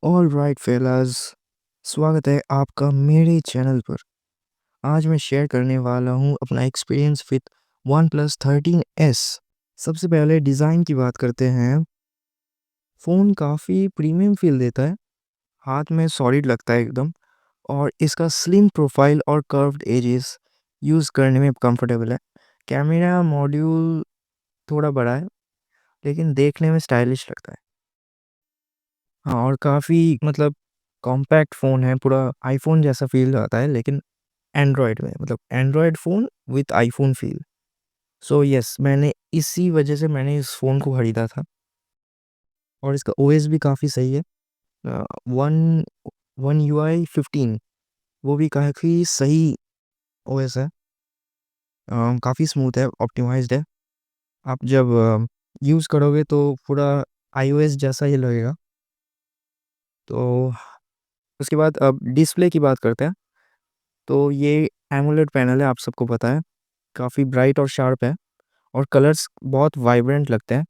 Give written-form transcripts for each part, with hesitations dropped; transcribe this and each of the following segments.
All right फेलाज, स्वागत है आपका मेरे चैनल पर। आज मैं शेयर करने वाला हूँ अपना experience with one plus 13S। सबसे पहले डिज़ाइन की बात करते हैं। फ़ोन काफ़ी प्रीमियम फील देता है, हाथ में सॉलिड लगता है एकदम, और इसका स्लिम प्रोफाइल और कर्व्ड एजेस यूज़ करने में कंफर्टेबल है। कैमरा मॉड्यूल थोड़ा बड़ा है, लेकिन देखने में स्टाइलिश लगता है। हाँ, और काफ़ी कॉम्पैक्ट फ़ोन है, पूरा आईफ़ोन जैसा फ़ील आता है, लेकिन एंड्रॉयड में, Android phone with iPhone feel. So yes, मैंने इसी वजह से मैंने इस फ़ोन को खरीदा था। और इसका ओएस भी काफ़ी सही है। वन वन यूआई 15, वो भी काफ़ी सही ओएस है। काफ़ी स्मूथ है, ऑप्टिमाइज्ड है। आप जब यूज़ करोगे तो पूरा आईओएस जैसा ही लगेगा। तो उसके बाद अब डिस्प्ले की बात करते हैं। तो ये एमोलेड पैनल है, आप सबको पता है, काफ़ी ब्राइट और शार्प है, और कलर्स बहुत वाइब्रेंट लगते हैं।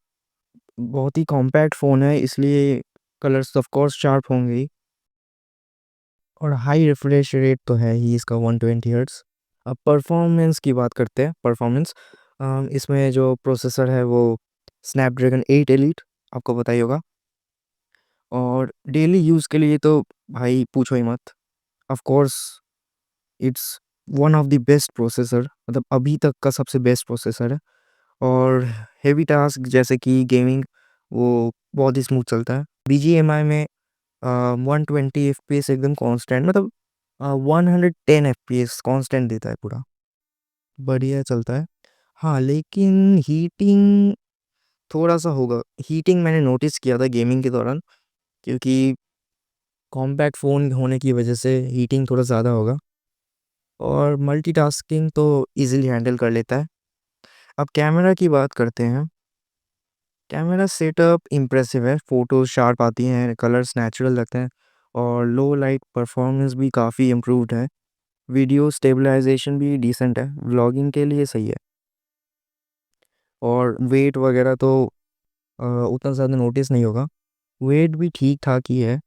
बहुत ही कॉम्पैक्ट फ़ोन है, इसलिए कलर्स ऑफ कोर्स शार्प होंगे ही। और हाई रिफ्रेश रेट तो है ही इसका, 120 हर्ट्ज़। अब परफॉर्मेंस की बात करते हैं। परफॉर्मेंस, इसमें जो प्रोसेसर है वो स्नैपड्रैगन 8 एलीट, आपको पता ही होगा। और डेली यूज़ के लिए तो भाई पूछो ही मत। Of course it's one of the best processor, अभी तक का सबसे बेस्ट प्रोसेसर है। और हेवी टास्क जैसे कि गेमिंग, वो बहुत ही स्मूथ चलता है। बीजीएमआई में 120 एफपीएस एकदम कांस्टेंट, 110 एफपीएस कांस्टेंट देता है, पूरा बढ़िया चलता है। हाँ, लेकिन हीटिंग थोड़ा सा होगा। हीटिंग मैंने नोटिस किया था गेमिंग के दौरान, क्योंकि कॉम्पैक्ट फ़ोन होने की वजह से हीटिंग थोड़ा ज़्यादा होगा। और मल्टीटास्किंग तो इजीली हैंडल कर लेता है। अब कैमरा की बात करते हैं। कैमरा सेटअप इम्प्रेसिव है, फ़ोटोज़ शार्प आती हैं, कलर्स नेचुरल लगते हैं, और लो लाइट परफॉर्मेंस भी काफ़ी इम्प्रूव्ड है। वीडियो स्टेबलाइजेशन भी डिसेंट है, व्लॉगिंग के लिए सही है। और वेट वगैरह तो उतना ज़्यादा नोटिस नहीं होगा, वेट भी ठीक ठाक ही है।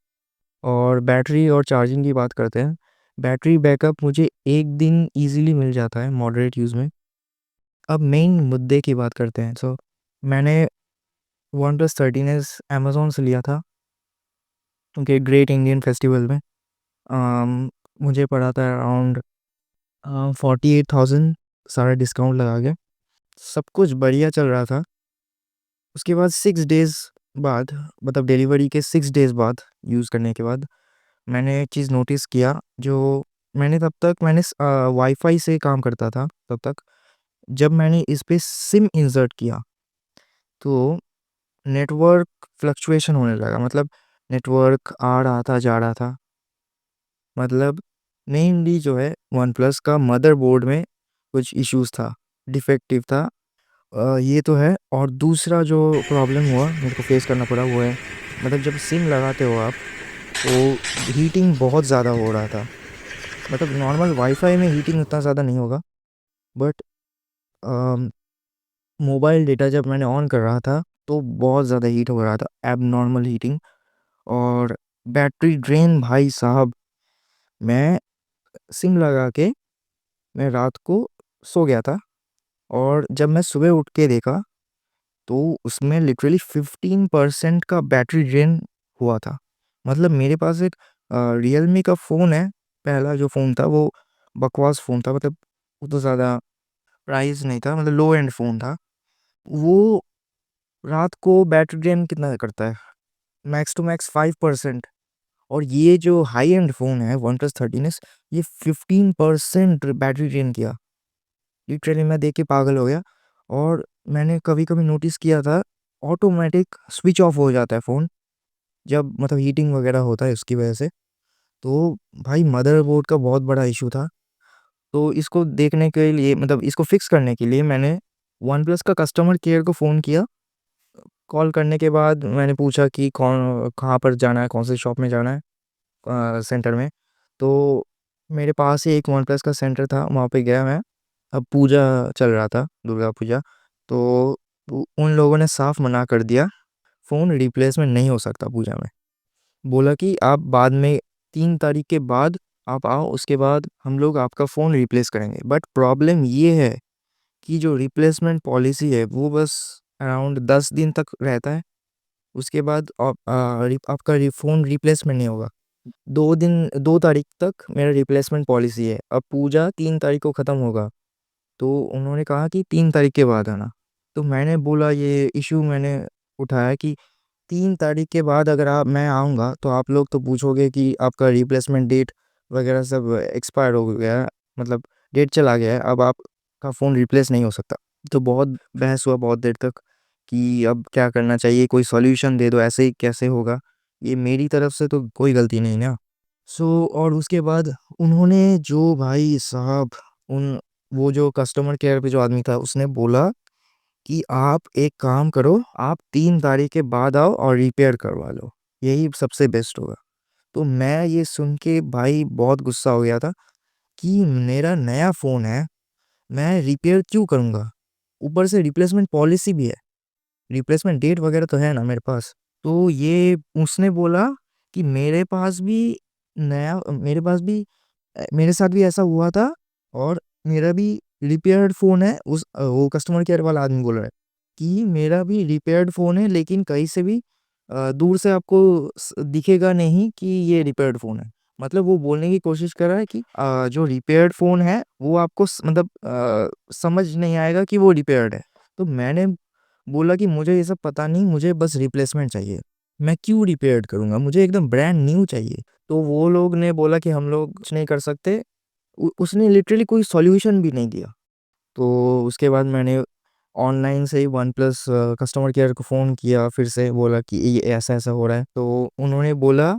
और बैटरी और चार्जिंग की बात करते हैं। बैटरी बैकअप मुझे एक दिन इजीली मिल जाता है मॉडरेट यूज़ में। अब मेन मुद्दे की बात करते हैं। मैंने वन प्लस 13s अमेज़ोन से लिया था, क्योंकि ग्रेट इंडियन फेस्टिवल में मुझे पड़ा था अराउंड 48,000, सारा डिस्काउंट लगा के। सब कुछ बढ़िया चल रहा था। उसके बाद 6 डेज़ बाद, डिलीवरी के 6 डेज़ बाद, यूज़ करने के बाद मैंने एक चीज़ नोटिस किया। जो मैंने वाईफाई से काम करता था तब तक। जब मैंने इस पे सिम इंसर्ट किया तो नेटवर्क फ्लक्चुएशन होने लगा। नेटवर्क आ रहा था, जा रहा था। मेनली जो है वन प्लस का मदरबोर्ड में कुछ इश्यूज था, डिफेक्टिव था। ये तो है। और दूसरा जो प्रॉब्लम हुआ, मेरे को फेस करना पड़ा, वो है जब सिम लगाते हो आप, तो हीटिंग बहुत ज़्यादा हो रहा था। नॉर्मल वाईफाई में हीटिंग उतना ज़्यादा नहीं होगा, बट मोबाइल डेटा जब मैंने ऑन कर रहा था तो बहुत ज़्यादा हीट हो रहा था, एब नॉर्मल हीटिंग। और बैटरी ड्रेन भाई साहब, मैं सिम लगा के मैं रात को सो गया था, और जब मैं सुबह उठ के देखा तो उसमें लिटरली 15% का बैटरी ड्रेन हुआ था। मेरे पास एक रियलमी का फ़ोन है, पहला जो फ़ोन था वो बकवास फ़ोन था, वो तो ज़्यादा प्राइस नहीं था, लो एंड फ़ोन था। वो रात को बैटरी ड्रेन कितना करता है, मैक्स टू मैक्स 5%। और ये जो हाई एंड फ़ोन है वन प्लस 13s, ये 15% बैटरी ड्रेन किया। लिटरली मैं देख के पागल हो गया। और मैंने कभी कभी नोटिस किया था, ऑटोमेटिक स्विच ऑफ हो जाता है फ़ोन जब हीटिंग वगैरह होता है उसकी वजह से। तो भाई मदरबोर्ड का बहुत बड़ा इशू था। तो इसको देखने के लिए, इसको फिक्स करने के लिए मैंने वन प्लस का कस्टमर केयर को फ़ोन किया। कॉल करने के बाद मैंने पूछा कि कौन कहाँ पर जाना है, कौन से शॉप में जाना है, सेंटर में। तो मेरे पास ही एक वन प्लस का सेंटर था, वहाँ पे गया मैं। अब पूजा चल रहा था, दुर्गा पूजा। तो उन लोगों ने साफ मना कर दिया, फ़ोन रिप्लेसमेंट नहीं हो सकता पूजा में। बोला कि आप बाद में 3 तारीख के बाद आप आओ, उसके बाद हम लोग आपका फ़ोन रिप्लेस करेंगे। बट प्रॉब्लम ये है कि जो रिप्लेसमेंट पॉलिसी है वो बस अराउंड 10 दिन तक रहता है। उसके बाद आपका फ़ोन रिप्लेसमेंट नहीं होगा। 2 तारीख तक मेरा रिप्लेसमेंट पॉलिसी है। अब पूजा 3 तारीख को ख़त्म होगा, तो उन्होंने कहा कि 3 तारीख के बाद आना। तो मैंने बोला, ये इशू मैंने उठाया कि 3 तारीख के बाद अगर मैं आऊँगा तो आप लोग तो पूछोगे कि आपका रिप्लेसमेंट डेट वगैरह सब एक्सपायर हो गया है, मतलब डेट चला गया है, अब आपका फ़ोन रिप्लेस नहीं हो सकता। तो बहुत बहस हुआ बहुत देर तक कि अब क्या करना चाहिए, कोई सॉल्यूशन दे दो, ऐसे ही कैसे होगा, ये मेरी तरफ से तो कोई गलती नहीं ना। और उसके बाद उन्होंने जो भाई साहब उन वो जो कस्टमर केयर पे जो आदमी था उसने बोला कि आप एक काम करो, आप 3 तारीख के बाद आओ और रिपेयर करवा लो, यही सबसे बेस्ट होगा। तो मैं ये सुन के भाई बहुत गुस्सा हो गया था कि मेरा नया फ़ोन है, मैं रिपेयर क्यों करूँगा? ऊपर से रिप्लेसमेंट पॉलिसी भी है, रिप्लेसमेंट डेट वगैरह तो है ना मेरे पास। तो ये उसने बोला कि मेरे पास भी मेरे साथ भी ऐसा हुआ था, और मेरा भी रिपेयर्ड फ़ोन है। वो कस्टमर केयर वाला आदमी बोल रहा है कि मेरा भी रिपेयर्ड फ़ोन है, लेकिन कहीं से भी दूर से आपको दिखेगा नहीं कि ये रिपेयर्ड फ़ोन है। मतलब वो बोलने की कोशिश कर रहा है कि जो रिपेयर्ड फ़ोन है वो आपको मतलब समझ नहीं आएगा कि वो रिपेयर्ड है। तो मैंने बोला कि मुझे ये सब पता नहीं, मुझे बस रिप्लेसमेंट चाहिए। मैं क्यों रिपेयर्ड करूँगा, मुझे एकदम ब्रांड न्यू चाहिए। तो वो लोग ने बोला कि हम लोग कुछ नहीं कर सकते। उसने लिटरली कोई सॉल्यूशन भी नहीं दिया। तो उसके बाद मैंने ऑनलाइन से ही वन प्लस कस्टमर केयर को फ़ोन किया, फिर से बोला कि ये ऐसा ऐसा हो रहा है। तो उन्होंने बोला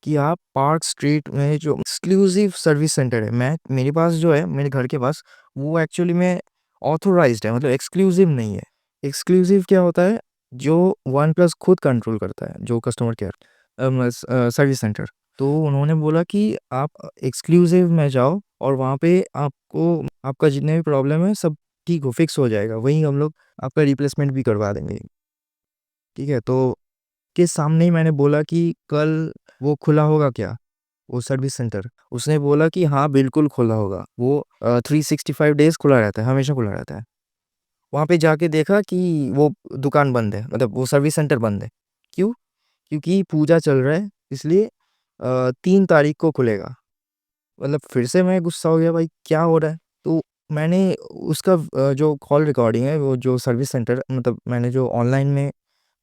कि आप पार्क स्ट्रीट में जो एक्सक्लूसिव सर्विस सेंटर है, मैं मेरे पास जो है मेरे घर के पास, वो एक्चुअली में ऑथोराइज्ड है, मतलब एक्सक्लूसिव नहीं है। एक्सक्लूसिव क्या होता है, जो वन प्लस खुद कंट्रोल करता है, जो कस्टमर केयर सर्विस सेंटर। तो उन्होंने बोला कि आप एक्सक्लूसिव में जाओ और वहाँ पे आपको आपका जितने भी प्रॉब्लम है सब ठीक हो, फिक्स हो जाएगा, वहीं हम लोग आपका रिप्लेसमेंट भी करवा देंगे। ठीक है, तो के सामने ही मैंने बोला कि कल वो खुला होगा क्या, वो सर्विस सेंटर? उसने बोला कि हाँ बिल्कुल खुला होगा, वो 365 डेज खुला रहता है, हमेशा खुला रहता है। वहाँ पे जाके देखा कि वो दुकान बंद है, मतलब वो सर्विस सेंटर बंद है। क्यों? क्योंकि पूजा चल रहा है, इसलिए 3 तारीख को खुलेगा। मतलब फिर से मैं गुस्सा हो गया, भाई क्या हो रहा है? तो मैंने उसका जो कॉल रिकॉर्डिंग है, वो जो सर्विस सेंटर, मतलब मैंने जो ऑनलाइन में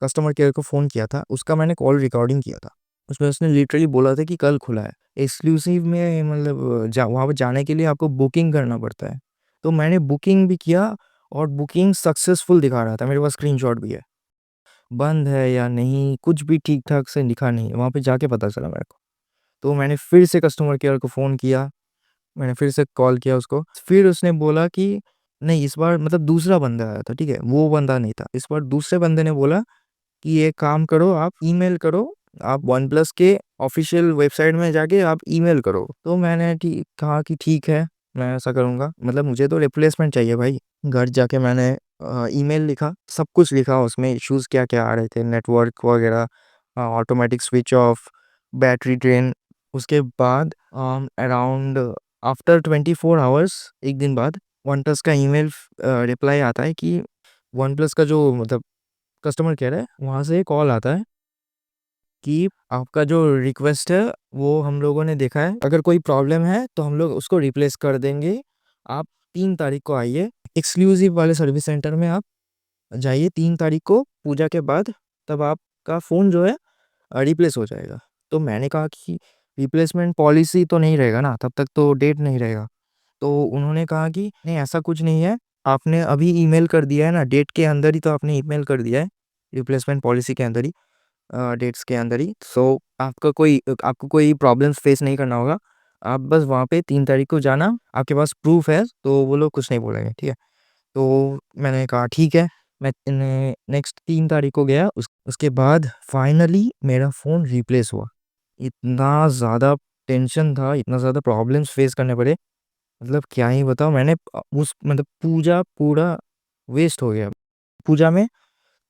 कस्टमर केयर को फ़ोन किया था, उसका मैंने कॉल रिकॉर्डिंग किया था। उसमें उसने लिटरली बोला था कि कल खुला है। एक्सक्लूसिव में मतलब वहाँ पे जाने के लिए आपको बुकिंग करना पड़ता है। तो मैंने बुकिंग भी किया और बुकिंग सक्सेसफुल दिखा रहा था, मेरे पास स्क्रीनशॉट भी है। बंद है या नहीं, कुछ भी ठीक-ठाक से लिखा नहीं है, वहाँ पे जाके पता चला मेरे को। तो मैंने फिर से कस्टमर केयर को फ़ोन किया, मैंने फिर से कॉल किया उसको। फिर उसने बोला कि नहीं, इस बार मतलब दूसरा बंदा आया था, ठीक है? वो बंदा नहीं था। इस बार दूसरे बंदे ने बोला कि एक काम करो, आप ईमेल करो, आप वन प्लस के ऑफ़िशियल वेबसाइट में जाके आप ईमेल करो। तो मैंने कहा कि ठीक है, मैं ऐसा करूँगा। मतलब मुझे तो रिप्लेसमेंट चाहिए भाई। घर जाके मैंने ईमेल लिखा, सब कुछ लिखा उसमें, इश्यूज़ क्या-क्या आ रहे थे, नेटवर्क वगैरह, automatic switch off, battery drain. उसके बाद अराउंड आफ्टर 24 आवर्स, 1 दिन बाद वन प्लस का ईमेल रिप्लाई आता है कि वन प्लस का जो मतलब कस्टमर केयर है, वहाँ से कॉल आता है कि आपका जो रिक्वेस्ट है वो हम लोगों ने देखा है, अगर कोई प्रॉब्लम है तो हम लोग उसको रिप्लेस कर देंगे, आप 3 तारीख को आइए एक्सक्लूसिव वाले सर्विस सेंटर में, आप जाइए 3 तारीख को पूजा के बाद, तब आपका फ़ोन जो है रिप्लेस हो जाएगा। तो मैंने कहा कि रिप्लेसमेंट पॉलिसी तो नहीं रहेगा ना, तब तक तो डेट नहीं रहेगा। तो उन्होंने कहा कि नहीं, ऐसा कुछ नहीं है, आपने अभी ईमेल कर दिया है ना, डेट के अंदर ही तो आपने ईमेल कर दिया है, रिप्लेसमेंट पॉलिसी के अंदर ही, डेट्स के अंदर ही। सो आपको कोई प्रॉब्लम्स फेस नहीं करना होगा। आप बस वहाँ पे 3 तारीख को जाना, आपके पास प्रूफ है तो वो लोग कुछ नहीं बोलेंगे, ठीक है? तो मैंने कहा ठीक है, मैं नेक्स्ट 3 तारीख को गया, उसके बाद फाइनली मेरा फ़ोन रिप्लेस हुआ। इतना ज़्यादा टेंशन था, इतना ज़्यादा प्रॉब्लम्स फेस करने पड़े, मतलब क्या ही बताऊँ। मैंने उस मतलब पूजा पूरा वेस्ट हो गया। पूजा में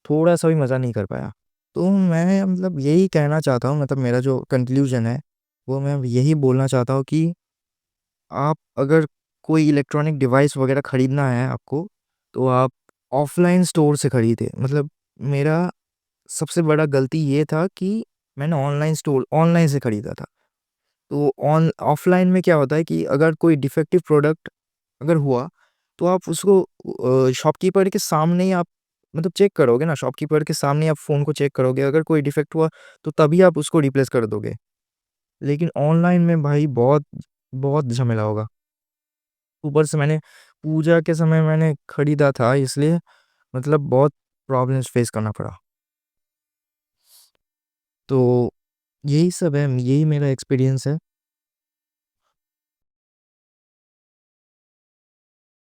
थोड़ा-सा भी मज़ा नहीं कर पाया। तो मैं मतलब यही कहना चाहता हूँ, मतलब मेरा जो कंक्लूजन है वो मैं यही बोलना चाहता हूँ कि आप अगर कोई इलेक्ट्रॉनिक डिवाइस वगैरह खरीदना है आपको, तो आप ऑफलाइन स्टोर से खरीदें। मतलब मेरा सबसे बड़ा गलती ये था कि मैंने ऑनलाइन से खरीदा था। तो ऑन ऑफलाइन में क्या होता है कि अगर कोई डिफेक्टिव प्रोडक्ट अगर हुआ, तो आप उसको शॉपकीपर के सामने ही आप मतलब चेक करोगे ना, शॉपकीपर के सामने आप फ़ोन को चेक करोगे, अगर कोई डिफेक्ट हुआ तो तभी आप उसको रिप्लेस कर दोगे। लेकिन ऑनलाइन में भाई बहुत बहुत झमेला होगा। ऊपर से मैंने पूजा के समय मैंने खरीदा था, इसलिए मतलब बहुत प्रॉब्लम्स फेस करना पड़ा। तो यही सब है, यही मेरा एक्सपीरियंस है।